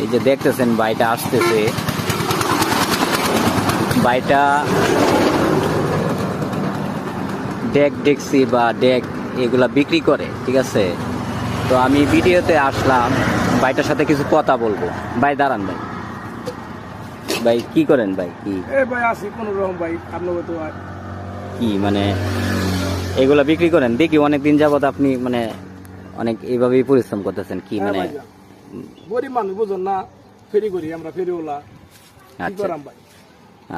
এই যে দেখতেছেন ভাইটা আসতেছে, ভাইটা ডেক ডেক্সি বা ডেক এগুলা বিক্রি করে, ঠিক আছে। তো আমি ভিডিওতে আসলাম, ভাইটার সাথে কিছু কথা বলবো। ভাই দাঁড়ান ভাই, ভাই কি করেন ভাই? কি ভাই আসি কোনো রকম ভাই, আপনার তো কি মানে এগুলা বিক্রি করেন? দেখি অনেকদিন যাবত আপনি মানে অনেক এইভাবেই পরিশ্রম করতেছেন। কি মানে গরিব মানুষ বুঝুন না, ফেরি করি আমরা, ফেরিওয়ালা। আচ্ছা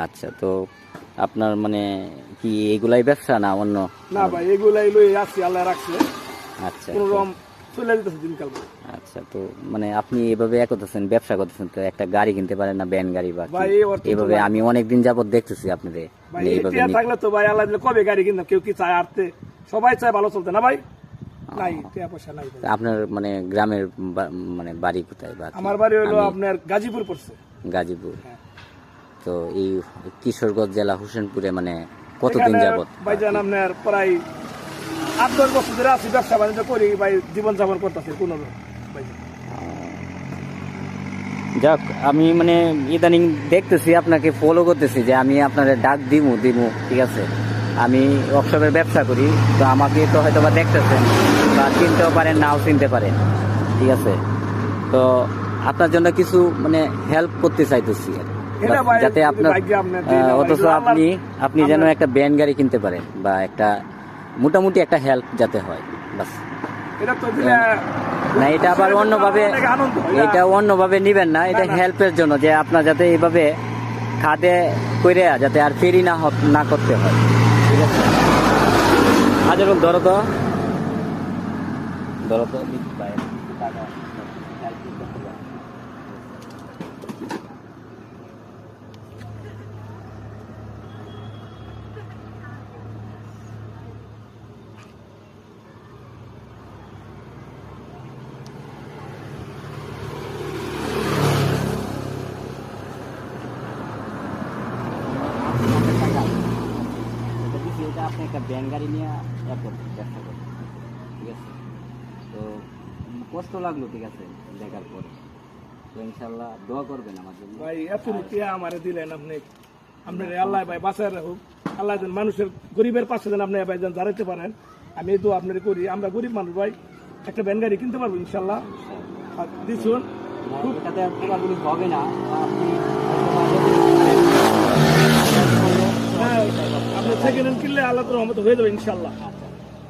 আচ্ছা, তো আপনার মানে কি এগুলাই ব্যবসা না অন্য? না ভাই, এগুলাই লই আসছি, আল্লাহ রাখছে। আচ্ছা কোনো রকম চলে যেতেছে দিনকাল। আচ্ছা, তো মানে আপনি এভাবে করতেছেন, ব্যবসা করতেছেন, তো একটা গাড়ি কিনতে পারেন না, ভ্যান গাড়ি বা ভাই? এইভাবে আমি অনেকদিন যাবত দেখতেছি আপনাদের এইভাবে থাকলে তো ভাই আল্লাহ দিলে কবে গাড়ি কিনতাম। কেউ কি চায় আরতে? সবাই চায় ভালো চলতে না ভাই? নাই, টাকা পয়সা নাই। আপনার মানে গ্রামের মানে বাড়ি কোথায়? বা আমার বাড়ি হলো আপনার গাজীপুর পড়ছে। গাজীপুর। তো এই কিশোরগঞ্জ জেলা হোসেনপুরে মানে কতদিন যাবত? ভাইজান আপনার প্রায় 8-10 বছর ধরে আছি, ব্যবসা বাণিজ্য করি ভাই, জীবন যাপন করতেছি কোনো ভাইজান। যাক, আমি মানে ইদানিং দেখতেছি আপনাকে, ফলো করতেছি যে আমি আপনার ডাক দিমু, ঠিক আছে। আমি ওয়ার্কশপের ব্যবসা করি, তো আমাকে তো হয়তো বা দেখতেছেন বা চিনতেও পারেন, নাও চিনতে পারেন, ঠিক আছে। তো আপনার জন্য কিছু মানে হেল্প করতে চাইতেছি, যাতে আপনার অথচ আপনি যেন একটা ভ্যান গাড়ি কিনতে পারেন বা একটা মোটামুটি একটা হেল্প যাতে হয়, বাস। না, এটা আবার অন্যভাবে, এটা অন্যভাবে নিবেন না, এটা হেল্পের জন্য, যে আপনার যাতে এইভাবে খাদে করে যাতে আর ফেরি না করতে হয়, ঠিক আছে। হাজার ধরো তো আপনি একটা ভ্যান গাড়ি নিয়ে ব্যবসা করবেন, ঠিক আছে। তো কষ্ট লাগলো, ঠিক আছে, দেখার পর। তো ইনশাল্লাহ দোয়া করবেন আমার জন্য ভাই। এত রুপিয়া আমারে দিলেন আপনি, আপনার আল্লাহ ভাই বাঁচায় রাখুক। আল্লাহ যেন মানুষের গরিবের পাশে যেন আপনি ভাই যেন দাঁড়াতে পারেন, আমি এই দোয়া আপনার করি। আমরা গরিব মানুষ ভাই, একটা ভ্যান গাড়ি কিনতে পারবো ইনশাল্লাহ। দিচ্ছুন এটাতে পোকাগুলি হবে না, আপনি সেকেন্ড হ্যান্ড কিনলে আল্লাহ তো রহমত হয়ে যাবে ইনশাল্লাহ।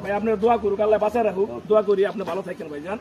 ভাই আপনার দোয়া করুক, আল্লাহ বাঁচায় রাখুক, দোয়া করি। আপনি ভালো থাকেন ভাই, যান।